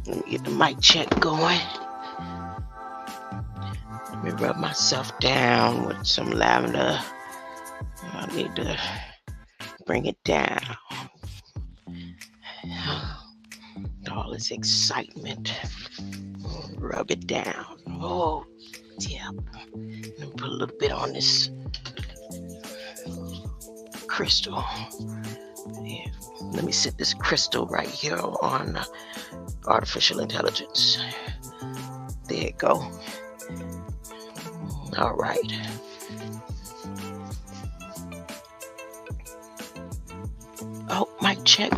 Let me get the mic check going. Let me rub myself down with some lavender. I need to bring it down. All this excitement. Rub it down. Oh, yeah. Put a little bit on this crystal. Yeah. Let me set this crystal right here on artificial intelligence. There you go. All right. Oh, mic check.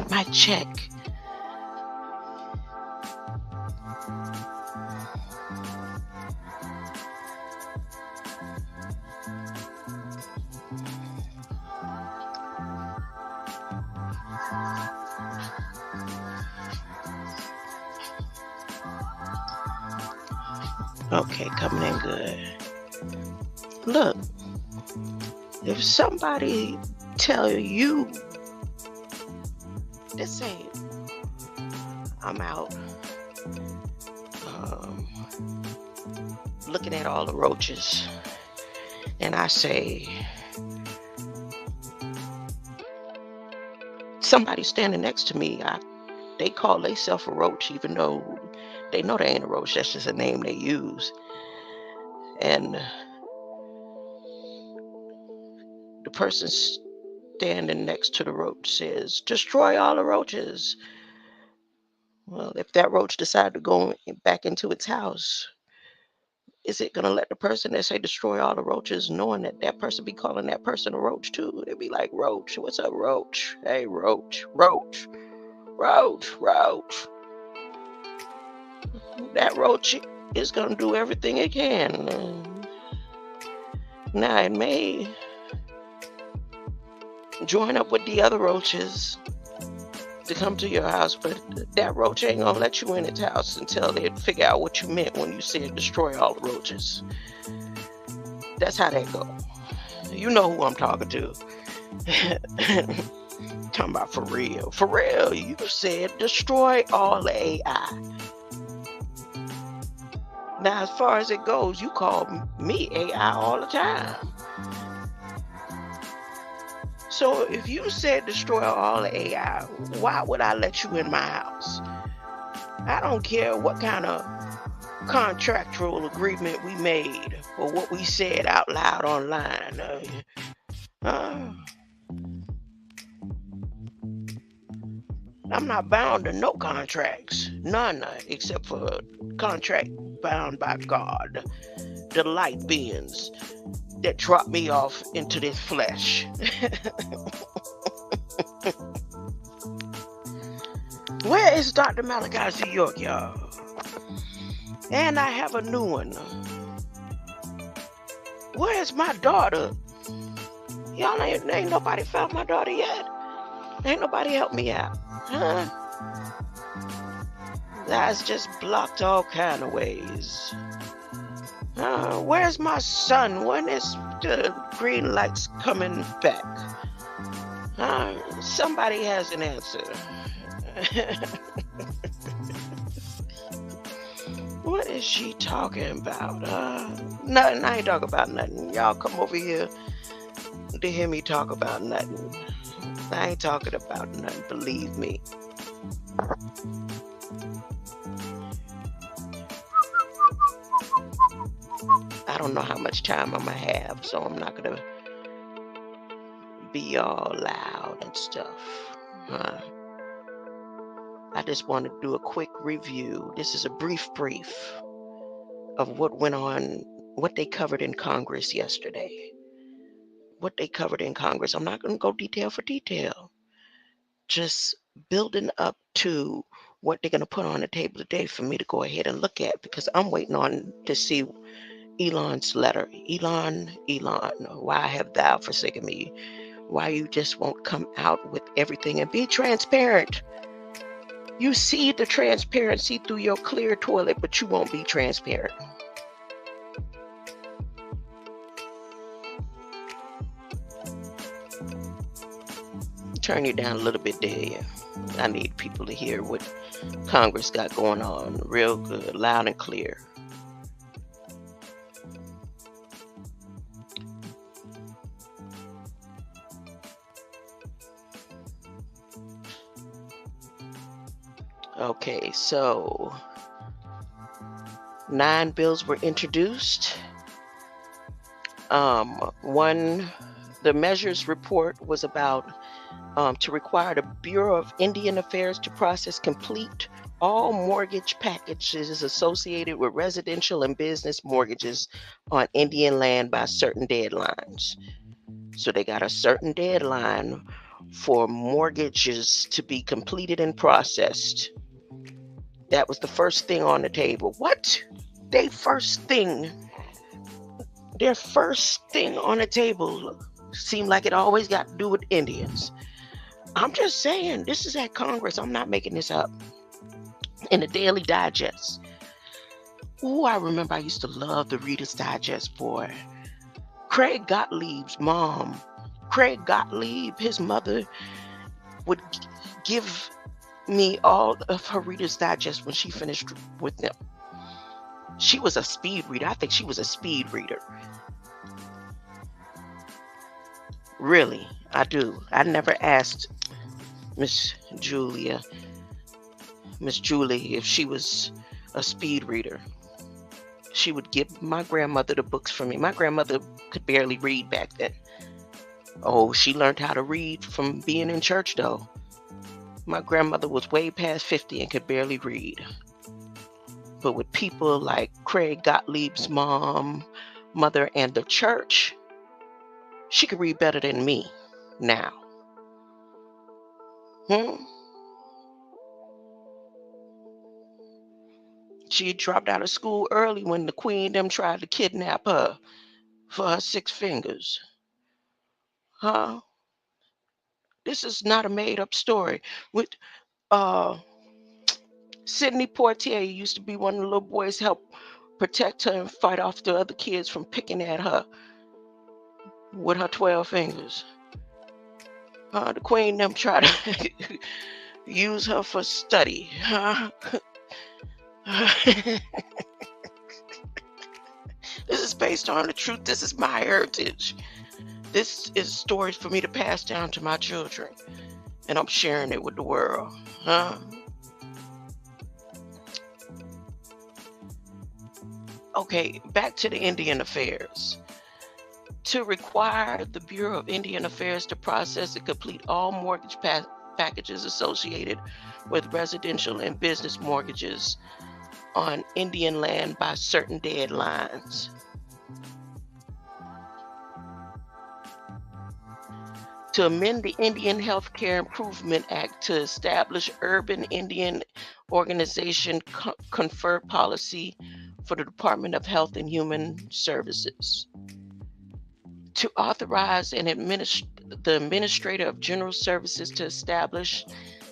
Okay, coming in good. Look, if somebody tell you, let's say I'm out looking at all the roaches, and I say, somebody standing next to me, they call themselves a roach, even though they know they ain't a roach. That's just a name they use. And the person standing next to the roach says, destroy all the roaches. Well, if that roach decided to go back into its house, is it going to let the person that say destroy all the roaches, knowing that that person be calling that person a roach too? They'd be like, roach, what's up, roach? Hey, roach. That roach is going to do everything it can. Now, it may join up with the other roaches to come to your house, but that roach ain't going to let you in its house until they figure out what you meant when you said destroy all the roaches. That's how that go. You know who I'm talking to. Talking about for real. For real, you said destroy all the AI. Now, as far as it goes, you call me AI all the time. So if you said destroy all the AI, why would I let you in my house? I don't care what kind of contractual agreement we made or what we said out loud online. I'm not bound to no contracts. None, except for a contract bound by God. The light beings that drop me off into this flesh. Where is Dr. Malachi York, y'all? And I have a new one. Where's my daughter? Y'all ain't nobody found my daughter yet. Ain't nobody helped me out. Huh? That's just blocked all kind of ways. Where's my son? When is the green lights coming back? Somebody has an answer. What is she talking about? Nothing. I ain't talking about nothing. Y'all come over here to hear me talk about nothing. I ain't talking about nothing, believe me. I don't know how much time I'm gonna have, so I'm not gonna be all loud and stuff. I just want to do a quick review. This is a brief of what went on, what they covered in Congress yesterday. What they covered in Congress. I'm not going to go detail for detail. Just building up to what they're going to put on the table today for me to go ahead and look at, because I'm waiting on to see Elon's letter. Elon, why have thou forsaken me? Why you just won't come out with everything and be transparent? You see the transparency through your clear toilet, but you won't be transparent. turn you down a little bit there. I need people to hear what Congress got going on real good, loud and clear. Okay, so 9 bills were introduced. The measures report was about to require the Bureau of Indian Affairs to process complete all mortgage packages associated with residential and business mortgages on Indian land by certain deadlines. So they got a certain deadline for mortgages to be completed and processed. That was the first thing on the table. What? Their first thing on the table seemed like it always got to do with Indians. I'm just saying, this is at Congress. I'm not making this up. In the Daily Digest. Oh, I remember I used to love the Reader's Digest, boy. Craig Gottlieb's mom, Craig Gottlieb, his mother, would give me all of her Reader's Digest when she finished with them. She was a speed reader. I think she was a speed reader. Really, I do. I never asked Miss Julie if she was a speed reader. She would give my grandmother the books for me. My grandmother could barely read back then. Oh, she learned how to read from being in church, though. My grandmother was way past 50 and could barely read. But with people like Craig Gottlieb's mother, and the church, she could read better than me now. She dropped out of school early when the queen them tried to kidnap her for her 6 fingers. Huh? This is not a made-up story. With Sidney Poitier used to be one of the little boys, help protect her and fight off the other kids from picking at her with her 12 fingers. The queen them tried to use her for study. Huh? This is based on the truth. This is my heritage. This is stories for me to pass down to my children. And I'm sharing it with the world. Huh? Okay, back to the Indian Affairs. To require the Bureau of Indian Affairs to process and complete all mortgage packages associated with residential and business mortgages on Indian land by certain deadlines. To amend the Indian Healthcare Improvement Act to establish urban Indian organization confer policy for the Department of Health and Human Services. To authorize the Administrator of General Services to establish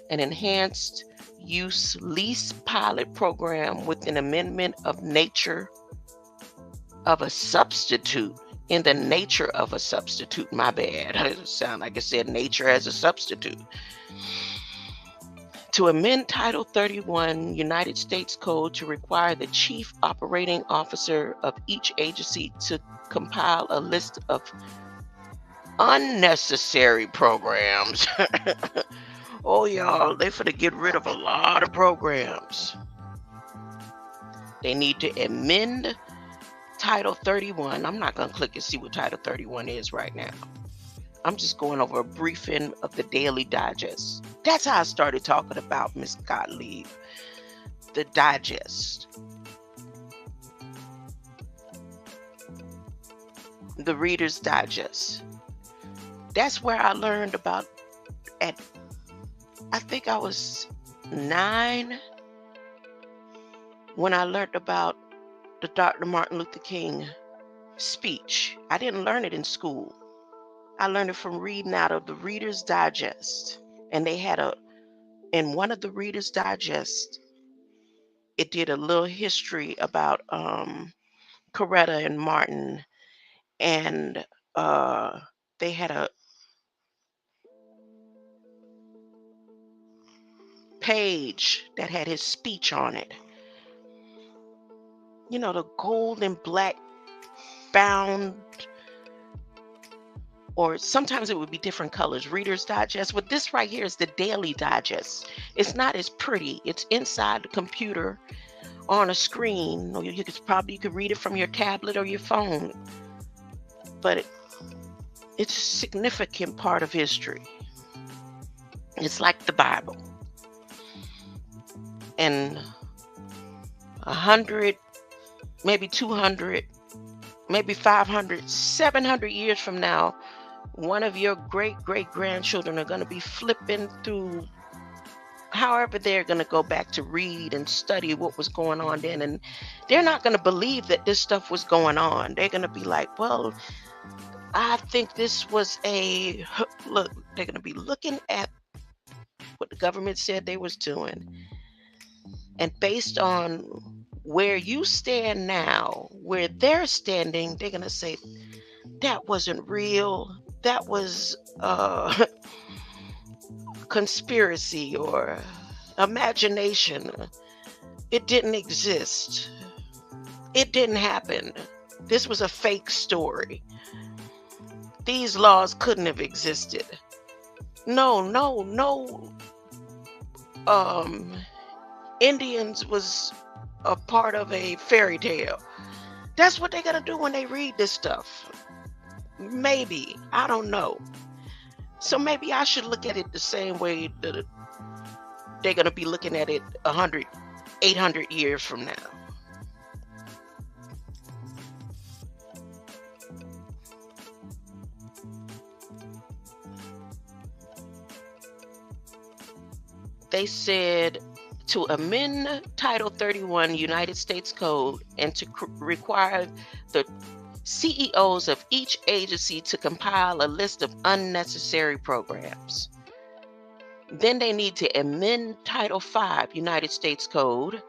an enhanced use lease pilot program with an amendment of nature of a substitute. In the nature of a substitute, my bad. It sound like it said nature as a substitute. To amend Title 31 United States Code to require the Chief Operating Officer of each agency to compile a list of unnecessary programs. Oh, y'all, they finna get rid of a lot of programs. They need to amend Title 31. I'm not going to click and see what Title 31 is right now. I'm just going over a briefing of the Daily Digest. That's how I started talking about Miss Gottlieb. The Digest. The Reader's Digest. That's where I learned about, I think I was 9 when I learned about the Dr. Martin Luther King speech. I didn't learn it in school. I learned it from reading out of the Reader's Digest. And they had in one of the Reader's Digest, it did a little history about Coretta and Martin. And they had page that had his speech on it. You know, the gold and black bound, or sometimes it would be different colors, Reader's Digest. But this right here is the Daily Digest. It's not as pretty. It's inside the computer on a screen. Or you could read it from your tablet or your phone. But it's a significant part of history. It's like the Bible. And 100, maybe 200, maybe 500, 700 years from now, one of your great-great-grandchildren are going to be flipping through, however they're going to go back to read and study what was going on then. And they're not going to believe that this stuff was going on. They're going to be like, well, I think this was look, they're going to be looking at what the government said they was doing. And based on where you stand now, where they're standing, they're going to say, that wasn't real. That was conspiracy or imagination. It didn't exist. It didn't happen. This was a fake story. These laws couldn't have existed. No. Indians was a part of a fairy tale. That's what they're gonna do when they read this stuff. Maybe. I don't know. So maybe I should look at it the same way that they're gonna be looking at it 100, 800 years from now. They said to amend Title 31 United States Code and to require the CEOs of each agency to compile a list of unnecessary programs. Then they need to amend Title 5 United States Code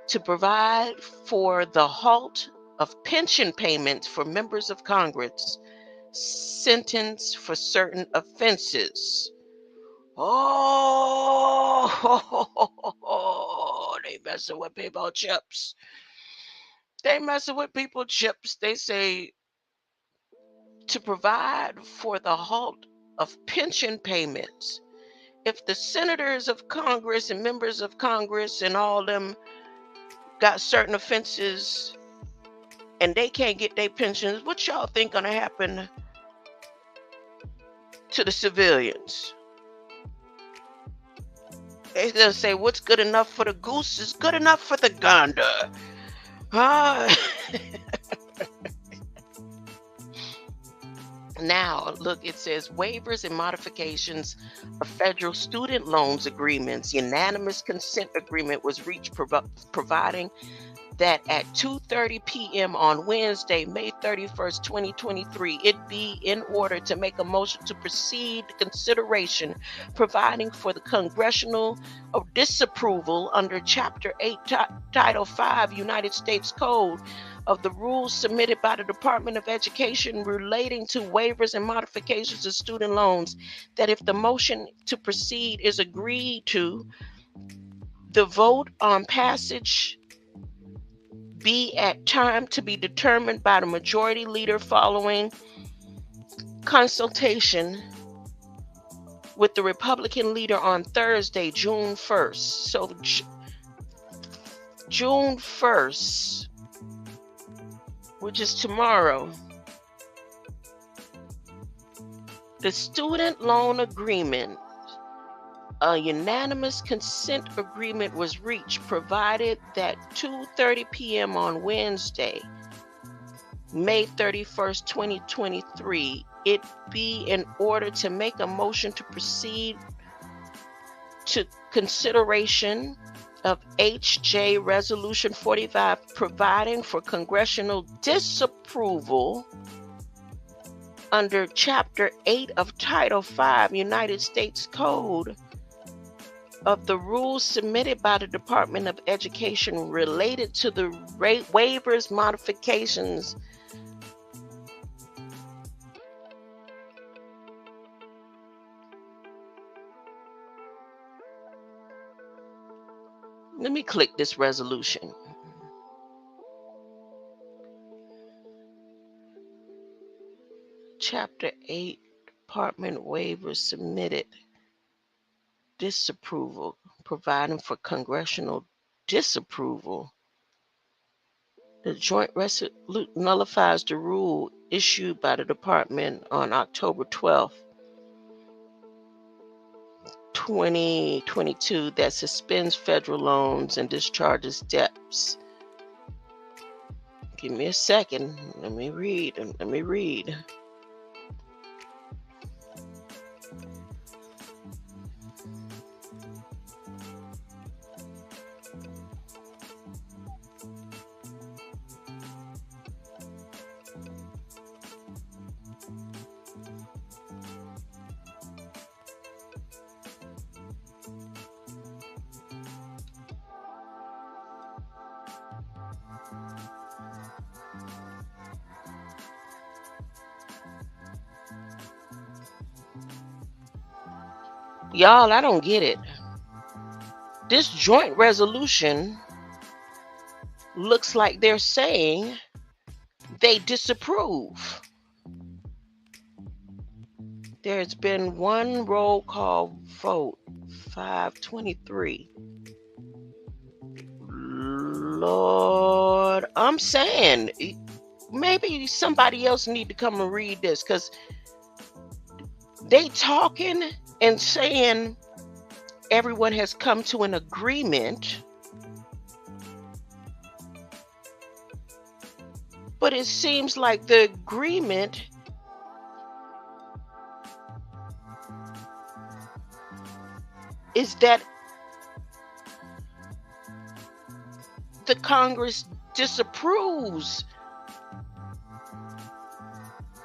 to provide for the halt of pension payments for members of Congress sentenced for certain offenses. Oh, they messing with people chips. They messing with people chips. They say to provide for the halt of pension payments. If the senators of Congress and members of Congress and all them got certain offenses and they can't get their pensions, what y'all think gonna happen to the civilians? They gonna say what's good enough for the goose is good enough for the gander. Now, look, it says waivers and modifications of federal student loans agreements. Unanimous consent agreement was reached providing that at 2:30 p.m. on Wednesday, May 31st, 2023, it be in order to make a motion to proceed consideration providing for the congressional disapproval under Chapter 8, Title 5 United States Code of the rules submitted by the Department of Education relating to waivers and modifications of student loans, that if the motion to proceed is agreed to, the vote on passage be at time to be determined by the majority leader following consultation with the Republican leader on Thursday, June 1st. So June 1st, which is tomorrow, the student loan agreement, a unanimous consent agreement was reached, provided that 2:30 p.m. on Wednesday, May 31st, 2023, it be in order to make a motion to proceed to consideration of HJ Resolution 45, providing for congressional disapproval under Chapter 8 of Title 5 United States Code of the rules submitted by the Department of Education related to the waivers, modifications, Let me click this resolution. Chapter 8, Department waivers submitted. Disapproval, providing for congressional disapproval. The joint resolution nullifies the rule issued by the department on October 12th, 2022 that suspends federal loans and discharges debts. Give me a second. Let me read. Y'all, I don't get it. This joint resolution looks like they're saying they disapprove. There's been one roll call vote, 523. Lord, I'm saying maybe somebody else need to come and read this, because they talking and saying everyone has come to an agreement, but it seems like the agreement is that the Congress disapproves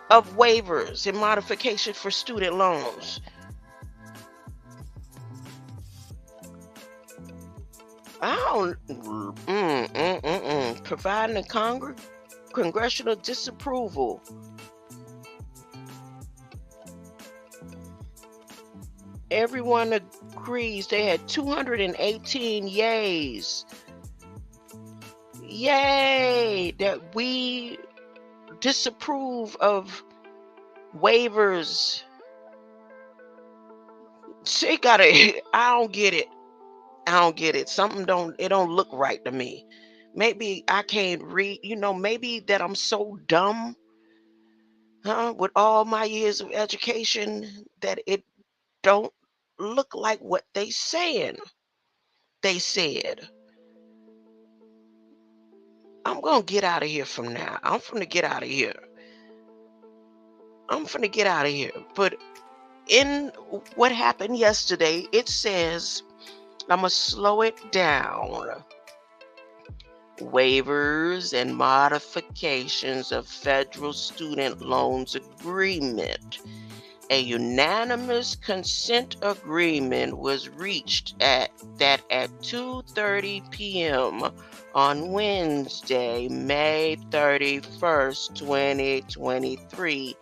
of waivers and modifications for student loans. I don't, providing a congressional disapproval. Everyone agrees. They had 218 yays. Yay! That we disapprove of waivers. She got it. I don't get it. Something don't look right to me. Maybe I can't read, maybe that I'm so dumb, with all my years of education, that it don't look like what they said. I'm gonna get out of here from now. I'm finna get out of here. But in what happened yesterday, it says, I'm gonna slow it down. Waivers and modifications of federal student loans agreement. A unanimous consent agreement was reached at 2:30 p.m. on Wednesday, May 31st, 2023.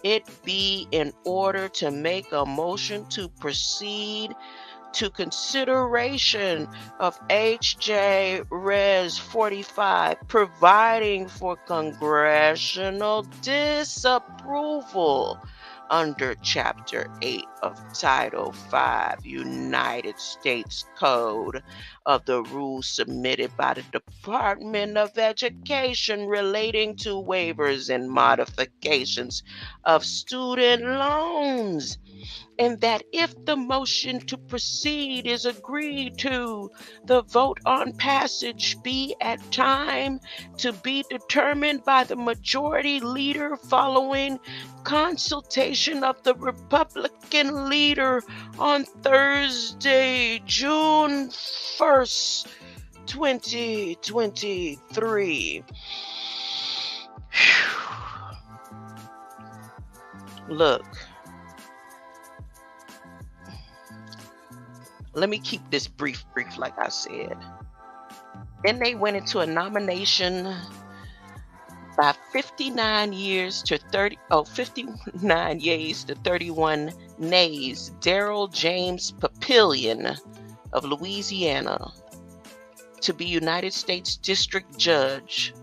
It be in order to make a motion to proceed to consideration of H.J. Res. 45, providing for congressional disapproval under Chapter 8 of Title 5 United States Code of the rules submitted by the Department of Education relating to waivers and modifications of student loans. And that if the motion to proceed is agreed to, the vote on passage be at time to be determined by the majority leader following consultation of the Republican leader on Thursday, June 1st, 2023. Look. Let me keep this brief, like I said. Then they went into a nomination by 59 yeas to 31 nays. Daryl James Papillion of Louisiana to be United States District Judge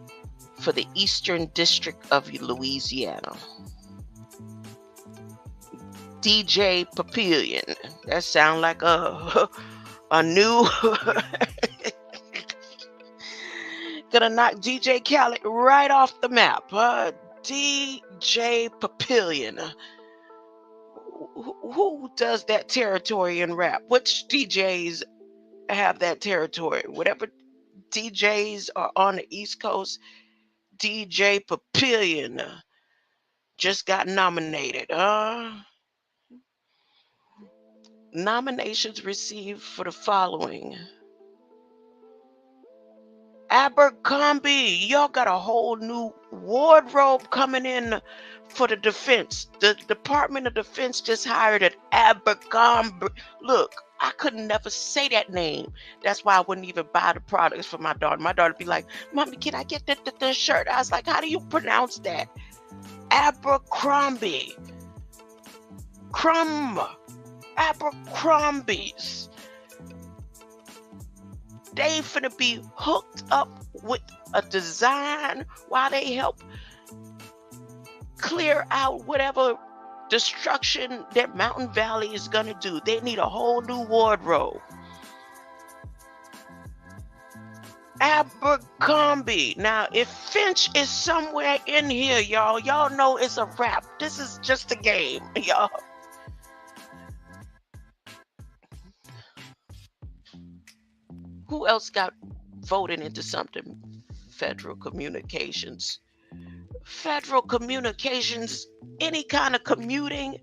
for the Eastern District of Louisiana. DJ Papillion. That sounds like a new gonna knock DJ Khaled right off the map. DJ Papillion. Who does that territory in rap? Which DJs have that territory? Whatever DJs are on the East Coast, DJ Papillion just got nominated. Nominations received for the following. Abercrombie, y'all got a whole new wardrobe coming in for the defense. The Department of Defense just hired an Abercrombie. Look, I could never say that name. That's why I wouldn't even buy the products for my daughter. My daughter would be like, Mommy, can I get the shirt? I was like, how do you pronounce that? Abercrombie. Abercrombies. They finna be hooked up with a design while they help clear out whatever destruction that Mountain Valley is gonna do. They need a whole new wardrobe. Abercrombie. Now, if Finch is somewhere in here, y'all know it's a wrap. This is just a game, y'all. Who else got voted into something? Federal Communications. Federal Communications, any kind of commuting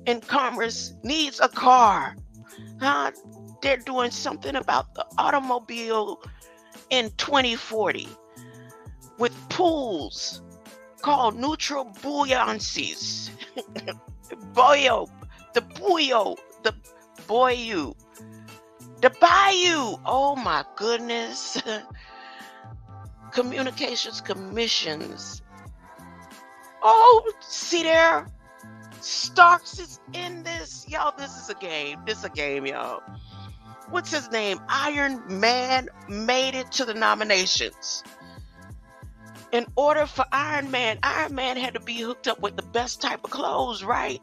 in commerce needs a car. They're doing something about the automobile in 2040 with pools called neutral buoyancies. The bayou. Oh my goodness. Communications commissions. Oh, see there? Starks is in this. Y'all, this is a game. This is a game, y'all. What's his name? Iron Man made it to the nominations. In order for Iron Man had to be hooked up with the best type of clothes, right?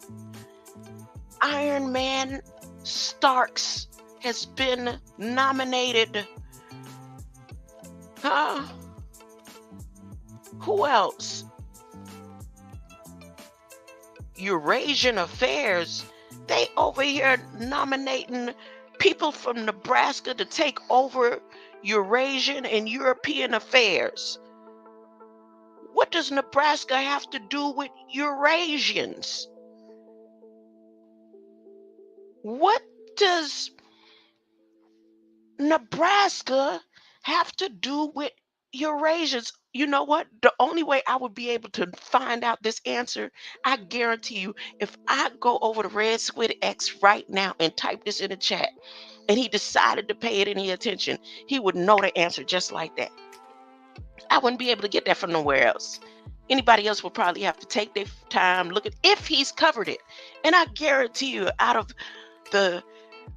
Iron Man Starks has been nominated. Who else? Eurasian Affairs. They over here nominating people from Nebraska to take over Eurasian and European affairs. What does Nebraska have to do with Eurasians? What does Nebraska have to do with Eurasians? You know what? The only way I would be able to find out this answer, I guarantee you, if I go over to Red Squid X right now and type this in the chat, and he decided to pay it any attention, he would know the answer just like that. I wouldn't be able to get that from nowhere else. Anybody else would probably have to take their time, look at if he's covered it. And I guarantee you, out of the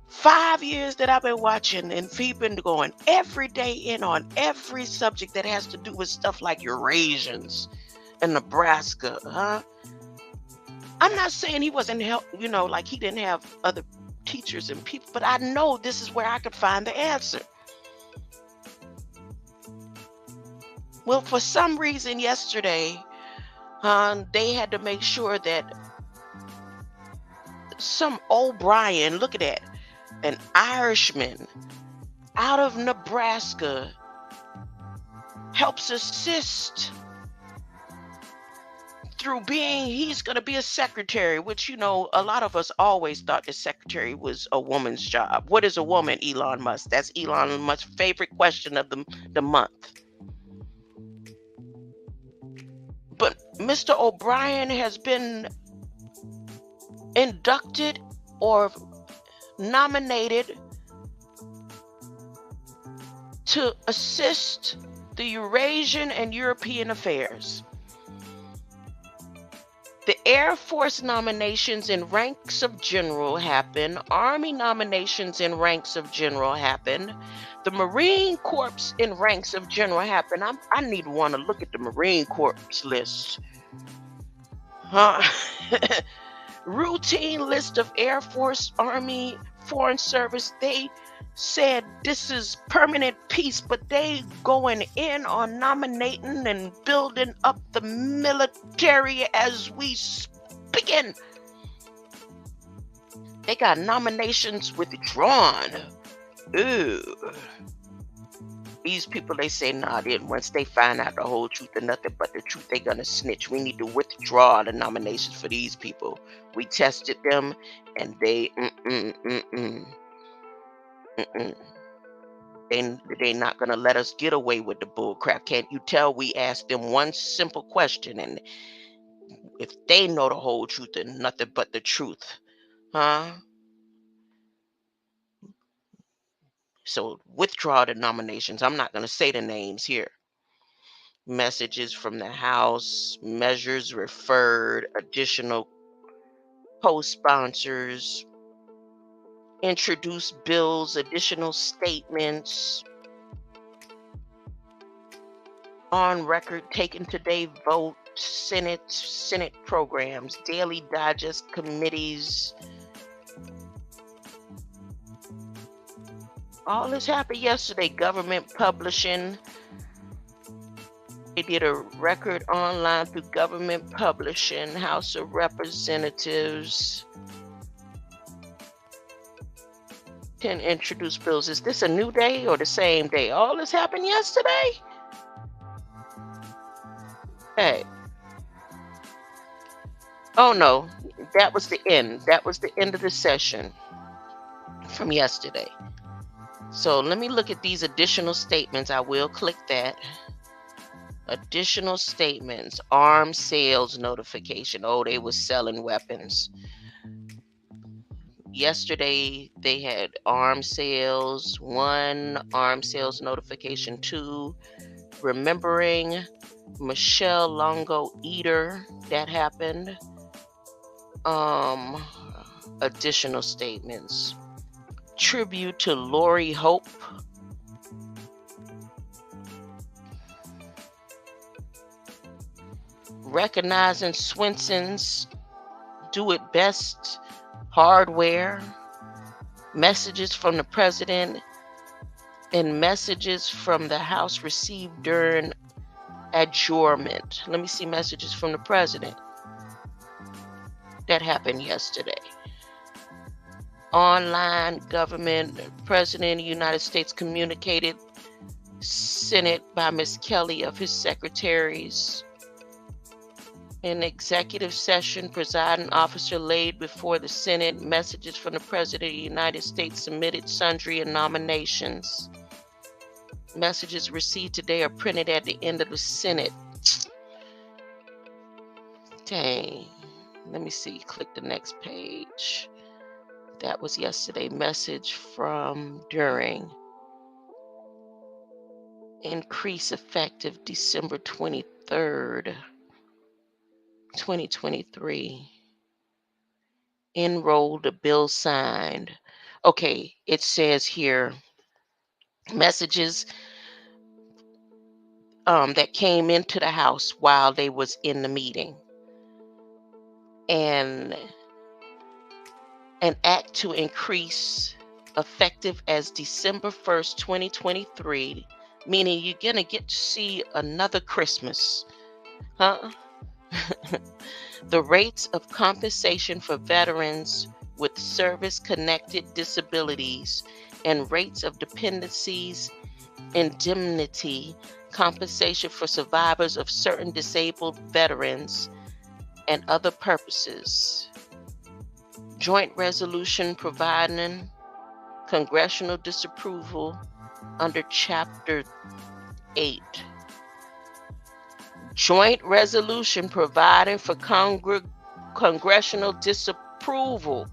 5 years that I've been watching, and he's been going every day in on every subject that has to do with stuff like Eurasians and Nebraska, I'm not saying he wasn't like he didn't have other teachers and people, but I know this is where I could find the answer. Well, for some reason yesterday, they had to make sure that some O'Brien, look at that, an Irishman out of Nebraska, helps assist through he's going to be a secretary, which, a lot of us always thought the secretary was a woman's job. What is a woman, Elon Musk? That's Elon Musk's favorite question of the month. But Mr. O'Brien has been inducted or nominated to assist the Eurasian and European affairs. The Air Force nominations in ranks of general happen. Army nominations in ranks of general happen. The Marine Corps in ranks of general happen. I need to want to look at the Marine Corps list. Huh? Routine list of Air Force, Army, Foreign Service. They said this is permanent peace, but they going in on nominating and building up the military as we speaking. They got nominations withdrawn. Ooh. These people, they say, nah, then once they find out the whole truth and nothing but the truth, they're gonna snitch. We need to withdraw the nominations for these people. We tested them and they They not gonna let us get away with the bull crap. Can't you tell we asked them one simple question, and if they know the whole truth and nothing but the truth, huh? So withdraw the nominations. I'm not gonna say the names here. Messages from the House, measures referred, additional co-sponsors, introduced bills, additional statements, on record, taken today, vote, Senate programs, daily digest committees. All this happened yesterday. Government publishing. They did a record online through government publishing. House of Representatives. 10 introduced bills. Is this a new day or the same day? All this happened yesterday? Hey. Oh no, that was the end. That was the end of the session from yesterday. So let me look at these additional statements. I will click that. Additional statements. Arms sales notification. Oh, they were selling weapons. Yesterday they had arms sales. 1, arms sales notification. 2, remembering Michelle Longo Eater. That happened. Additional statements. Tribute to Lori Hope. Recognizing Swenson's Do It Best hardware. Messages from the president and messages from the House received during adjournment. Let me see messages from the president. That happened yesterday. Online government, President of the United States communicated Senate by Ms. Kelly of his secretaries. In executive session, presiding officer laid before the Senate messages from the President of the United States submitted sundry and nominations. Messages received today are printed at the end of the Senate. Dang. Let me see. Click the next page. That was yesterday. Message from during. Increase effective December 23rd, 2023. Enrolled, a bill signed. Okay, it says here messages that came into the House while they was in the meeting. And an act to increase effective as December 1st, 2023, meaning you're going to get to see another Christmas. Huh? The rates of compensation for veterans with service-connected disabilities and rates of dependencies, indemnity, compensation for survivors of certain disabled veterans, and other purposes. Joint resolution providing congressional disapproval under Chapter 8. Joint resolution providing for congressional disapproval.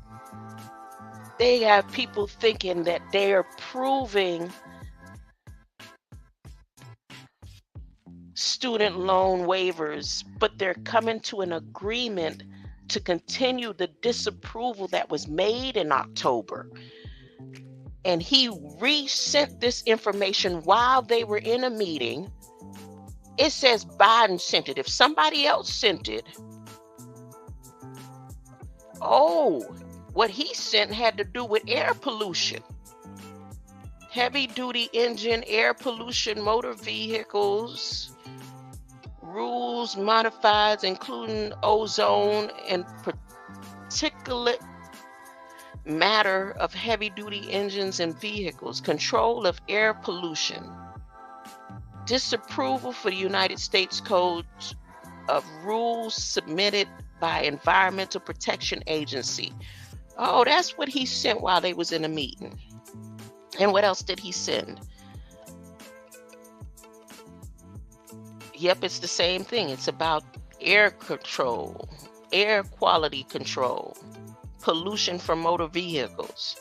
They have people thinking that they're proving student loan waivers, but they're coming to an agreement to continue the disapproval that was made in October. And he resent this information while they were in a meeting. It says Biden sent it. If somebody else sent it, what he sent had to do with air pollution. Heavy duty engine, air pollution, motor vehicles, rules modified, including ozone and particulate matter of heavy duty engines and vehicles, control of air pollution, disapproval for the United States Code of rules submitted by Environmental Protection Agency. Oh, that's what he sent while they was in a meeting. And what else did he send? Yep, it's the same thing. It's about air control, air quality control, pollution from motor vehicles.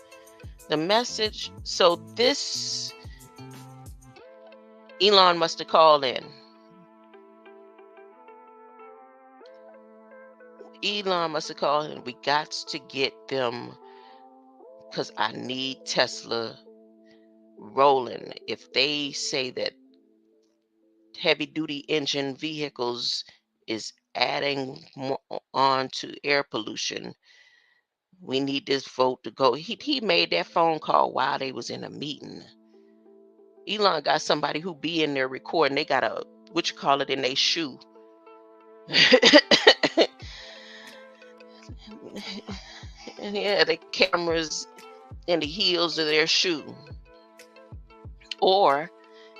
The message, so this, Elon must have called in. Elon must have called in. We got to get them, because I need Tesla rolling. If they say that heavy duty engine vehicles is adding more on to air pollution, we need this vote to go. He made that phone call while they was in a meeting. Elon got somebody who be in there recording. They got a, what you call it, in their shoe. And yeah, the cameras in the heels of their shoe. Or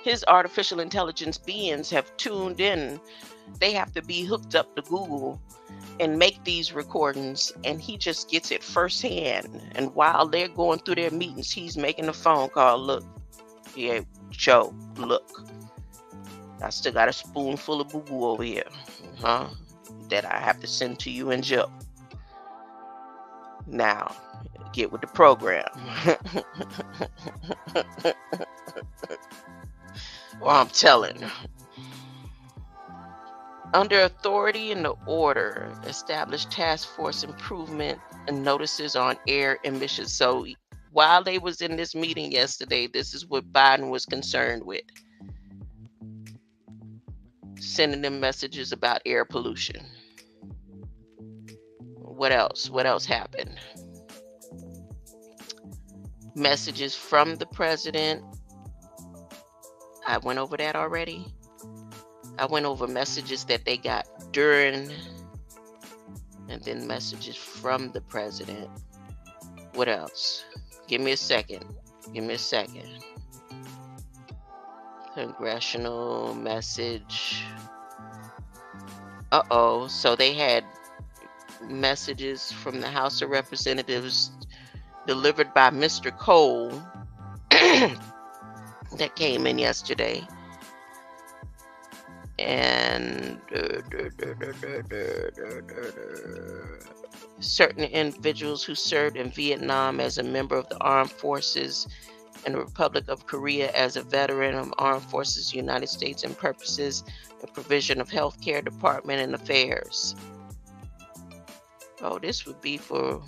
his artificial intelligence beings have tuned in. They have to be hooked up to Google and make these recordings, and he just gets it firsthand. And while they're going through their meetings, he's making a phone call. Look, yeah, Joe, look, I still got a spoonful of boo-boo over here, that I have to send to you and Joe. Now, get with the program. Well, I'm telling. Under authority and the order, established task force improvement and notices on air emissions. So while they was in this meeting yesterday, this is what Biden was concerned with. Sending them messages about air pollution. What else? What else happened? Messages from the president. I went over that already. I went over messages that they got during, and then messages from the president. What else? Give me a second. Congressional message. So they had messages from the House of Representatives delivered by Mr. Cole that came in yesterday. And certain individuals who served in Vietnam as a member of the armed forces and the Republic of Korea as a veteran of armed forces, United States, and purposes the provision of healthcare department and affairs. Oh, this would be for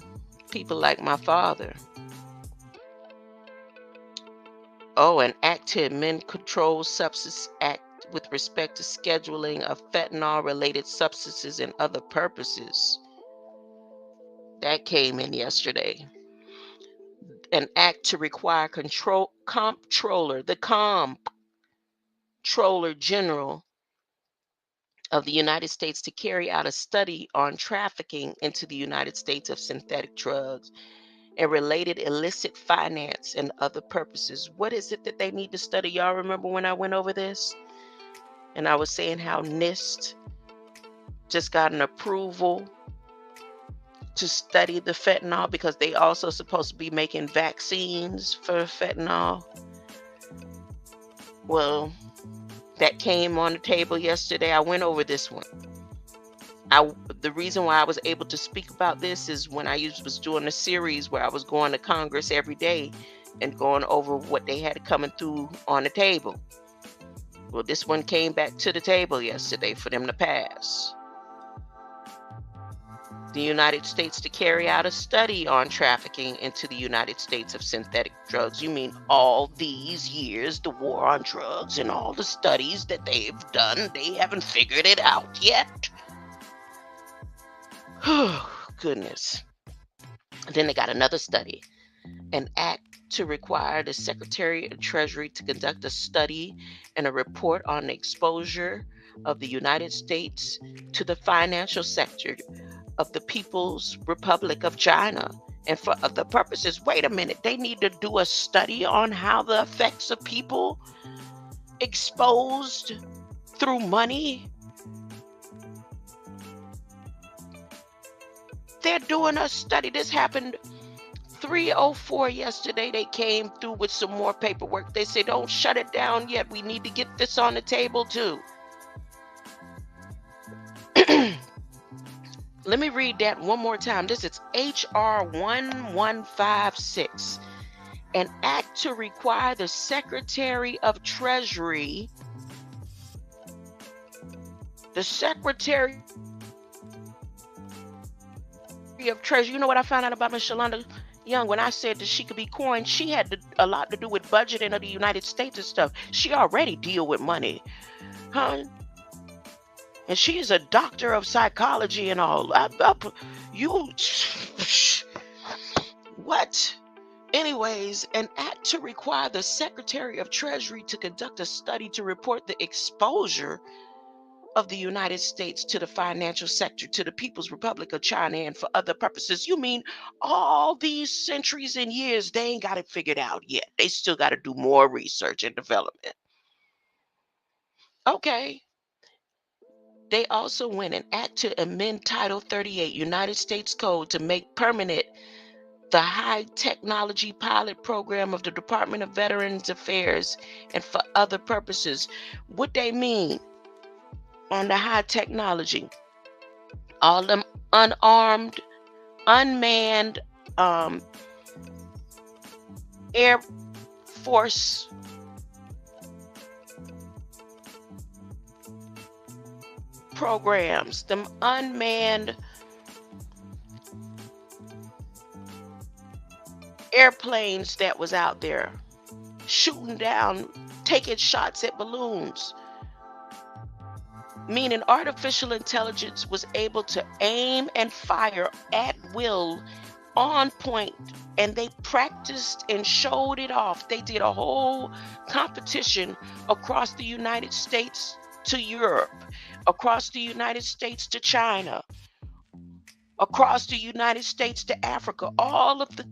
people like my father. Oh, an act to amend Controlled Substance Act with respect to scheduling of fentanyl-related substances and other purposes. That came in yesterday. An act to require the Comptroller General of the United States to carry out a study on trafficking into the United States of synthetic drugs and related illicit finance and other purposes. What is it that they need to study? Y'all remember when I went over this? And I was saying how NIST just got an approval to study the fentanyl because they also supposed to be making vaccines for fentanyl. Well, that came on the table yesterday. I went over this one. The reason why I was able to speak about this is when I was doing a series where I was going to Congress every day and going over what they had coming through on the table. Well, this one came back to the table yesterday for them to pass. The United States to carry out a study on trafficking into the United States of synthetic drugs. You mean all these years, the war on drugs and all the studies that they've done, they haven't figured it out yet? Oh, goodness. Then they got another study, an act to require the Secretary of Treasury to conduct a study and a report on the exposure of the United States to the financial sector of the People's Republic of China. And for other purposes, wait a minute, they need to do a study on how the effects of people exposed through money. They're doing a study. This happened 3:04 yesterday. They came through with some more paperwork. They say, don't shut it down yet. We need to get this on the table too. Let me read that one more time. This is HR 1156. An act to require the Secretary of Treasury, the Secretary of Treasury. You know what I found out about Miss Shalonda Young when I said that she could be coined? She had a lot to do with budgeting of the United States and stuff. She already deal with money, huh? And she is a doctor of psychology and all. What? Anyways, an act to require the Secretary of Treasury to conduct a study to report the exposure of the United States to the financial sector, to the People's Republic of China, and for other purposes. You mean all these centuries and years, they ain't got it figured out yet. They still got to do more research and development. Okay. They also went an act to amend Title 38 United States Code to make permanent the high technology pilot program of the Department of Veterans Affairs and for other purposes. What they mean on the high technology, all them unarmed, unmanned Air Force programs, them unmanned airplanes that was out there shooting down, taking shots at balloons. Meaning artificial intelligence was able to aim and fire at will, on point, and they practiced and showed it off. They did a whole competition across the United States to Europe, across the United States to China, across the United States to Africa. All of the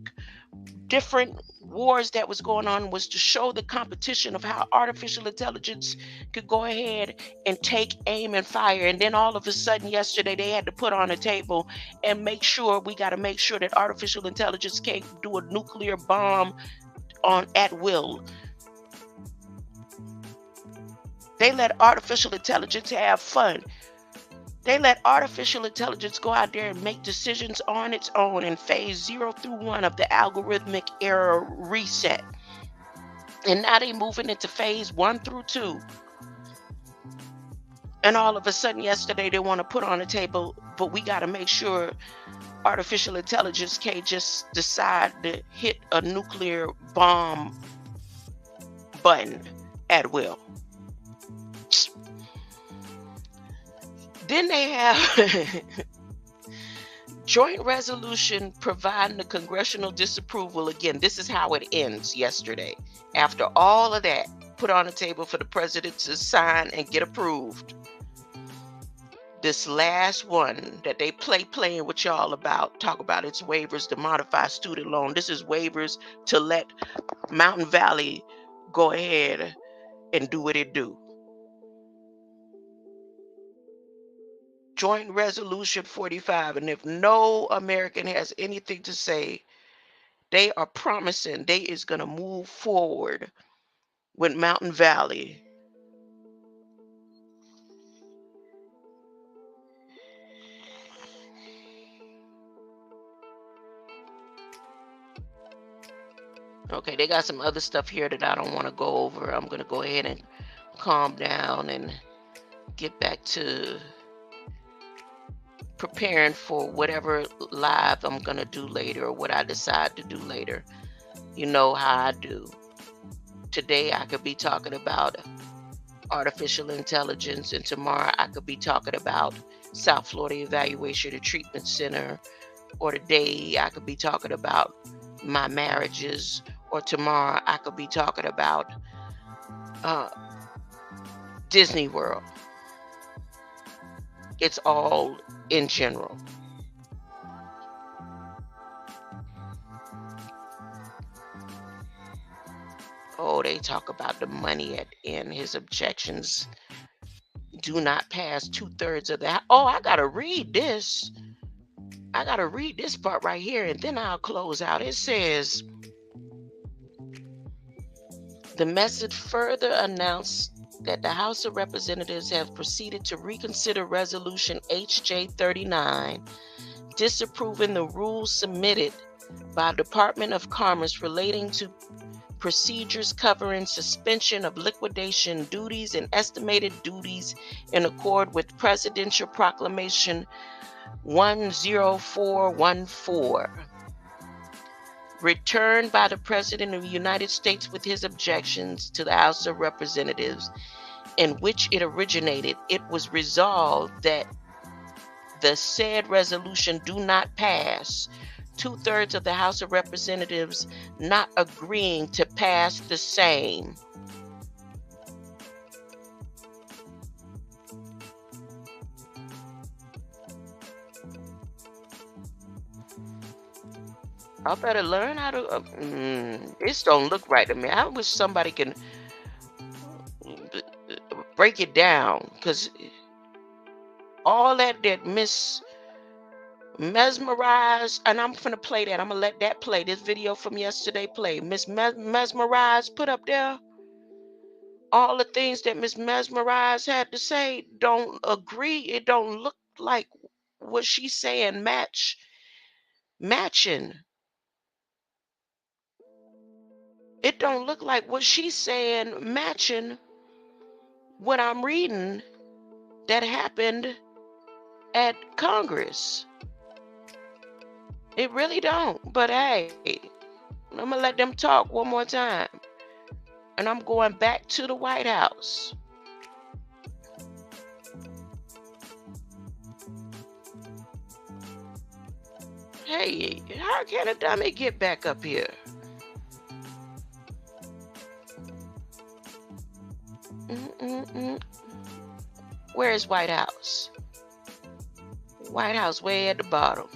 different wars that was going on was to show the competition of how artificial intelligence could go ahead and take aim and fire. And then all of a sudden yesterday they had to put on a table and make sure, we got to make sure that artificial intelligence can't do a nuclear bomb on at will. They let artificial intelligence have fun. They let artificial intelligence go out there and make decisions on its own in phase 0 through 1 of the algorithmic error reset. And now they moving into phase 1 through 2. And all of a sudden yesterday they want to put on the table, but we got to make sure artificial intelligence can't just decide to hit a nuclear bomb button at will. Then they have joint resolution providing the congressional disapproval. Again, this is how it ends yesterday. After all of that, put on the table for the president to sign and get approved. This last one that they playing with y'all about, talk about its waivers to modify student loan. This is waivers to let Mountain Valley go ahead and do what it do. Joint Resolution 45, and if no American has anything to say, they are promising they is going to move forward with Mountain Valley. Okay, they got some other stuff here that I don't want to go over. I'm going to go ahead and calm down and get back to preparing for whatever live I'm going to do later or what I decide to do later. You know how I do. Today I could be talking about artificial intelligence, and tomorrow I could be talking about South Florida Evaluation and Treatment Center, or today I could be talking about my marriages, or tomorrow I could be talking about Disney World. It's all in general. Oh, they talk about the money in his objections do not pass 2/3 of that. Oh, I gotta read this. I gotta read this part right here, and then I'll close out. It says, the message further announced that the House of Representatives have proceeded to reconsider Resolution HJ 39, disapproving the rules submitted by Department of Commerce relating to procedures covering suspension of liquidation duties and estimated duties in accord with Presidential Proclamation 10414, returned by the President of the United States with his objections to the House of Representatives, in which it originated. It was resolved that the said resolution do not pass, 2/3 of the House of Representatives not agreeing to pass the same. I better learn how to. This don't look right to me. I wish somebody can break it down, because all that mesmerized, and I'm finna play that. I'm gonna let that play. This video from yesterday play. Miss Mesmerized put up there all the things that Miss Mesmerized had to say. Don't agree. It don't look like what she's saying matching. It don't look like what she's saying matching what I'm reading that happened at Congress. It really don't. But hey, I'm gonna let them talk one more time. And I'm going back to the White House. Hey, how can a dummy get back up here? Where is White House? White House way at the bottom.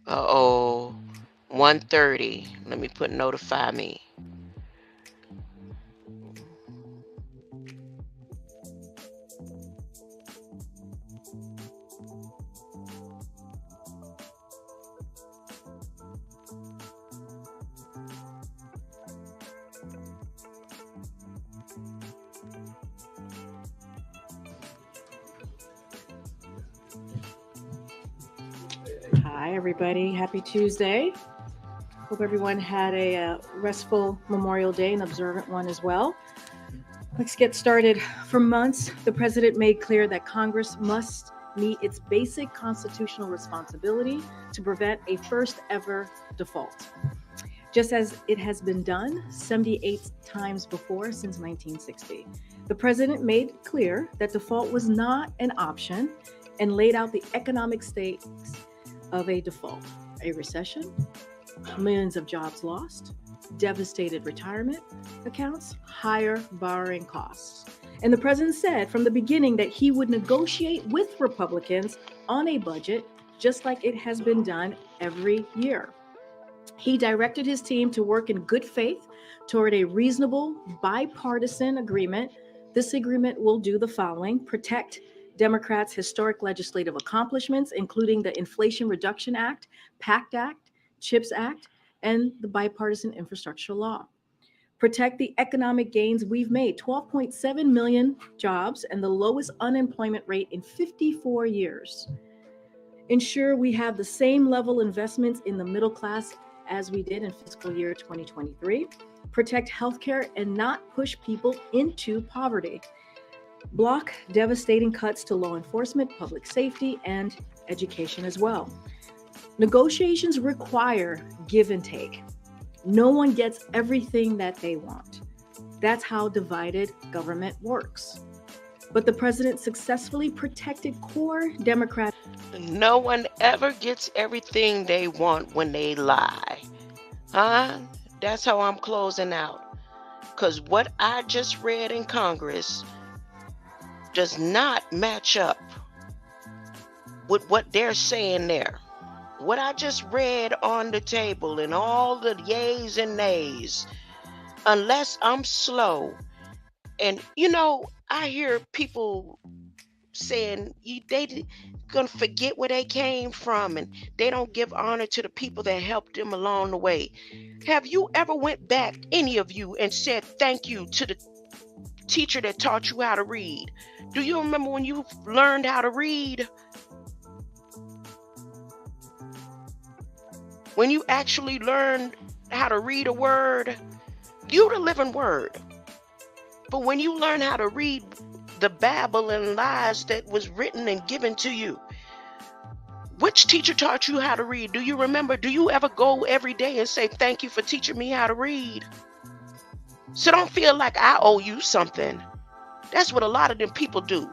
Uh-oh, 1:30. Let me put notify me. Hi, everybody. Happy Tuesday. Hope everyone had a restful Memorial Day, an observant one as well. Let's get started. For months, the president made clear that Congress must meet its basic constitutional responsibility to prevent a first ever default, just as it has been done 78 times before since 1960. The president made clear that default was not an option and laid out the economic stakes of a default: a recession, millions of jobs lost, devastated retirement accounts, higher borrowing costs. And the president said from the beginning that he would negotiate with Republicans on a budget, just like it has been done every year. He directed his team to work in good faith toward a reasonable bipartisan agreement. This agreement will do the following: protect Democrats' historic legislative accomplishments, including the Inflation Reduction Act, PACT Act, CHIPS Act, and the Bipartisan Infrastructure Law. Protect the economic gains we've made, 12.7 million jobs and the lowest unemployment rate in 54 years. Ensure we have the same level investments in the middle class as we did in fiscal year 2023. Protect healthcare and not push people into poverty. Block devastating cuts to law enforcement, public safety, and education as well. Negotiations require give and take. No one gets everything that they want. That's how divided government works. But the president successfully protected core Democrat. No one ever gets everything they want when they lie. Huh? That's how I'm closing out. Because what I just read in Congress does not match up with what they're saying there. What I just read on the table and all the yays and nays, unless I'm slow. And, I hear people saying they gonna forget where they came from and they don't give honor to the people that helped them along the way. Have you ever went back, any of you, and said thank you to the teacher that taught you how to read? Do you remember when you learned how to read? When you actually learned how to read a word, you the living word. But when you learn how to read the babble and lies that was written and given to you, which teacher taught you how to read? Do you remember? Do you ever go every day and say, thank you for teaching me how to read? So don't feel like I owe you something. That's what a lot of them people do.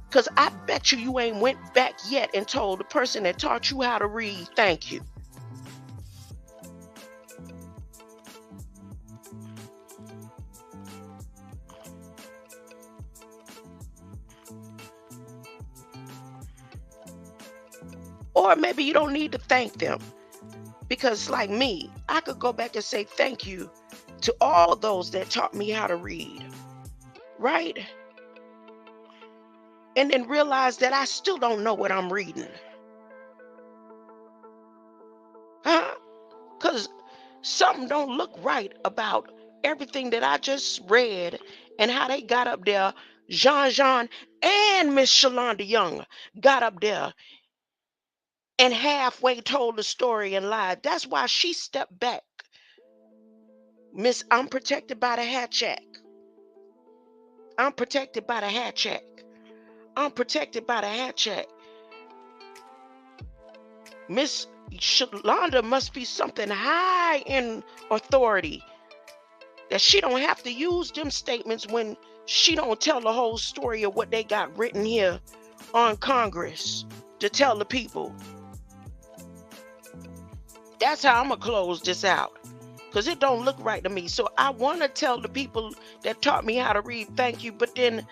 Because I bet you ain't went back yet and told the person that taught you how to read, thank you. Or maybe you don't need to thank them. Because like me, I could go back and say thank you to all those that taught me how to read. Right? And then realize that I still don't know what I'm reading. Huh? Because something don't look right about everything that I just read and how they got up there. Jean and Miss Shalonda Young got up there and halfway told the story and lied. That's why she stepped back. Miss, I'm protected by the Hatch Act. I'm protected by the Hatch Act. I'm protected by the Hatch Act. Miss Shalonda must be something high in authority that she don't have to use them statements when she don't tell the whole story of what they got written here on Congress to tell the people. That's how I'm going to close this out. Because it don't look right to me. So I want to tell the people that taught me how to read, thank you. But then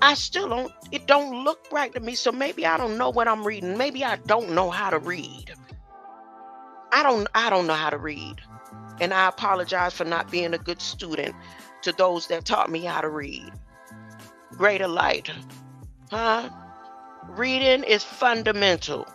I still don't, it don't look right to me. So maybe I don't know what I'm reading. Maybe I don't know how to read. I don't know how to read. And I apologize for not being a good student to those that taught me how to read. Greater light. Huh? Reading is fundamental.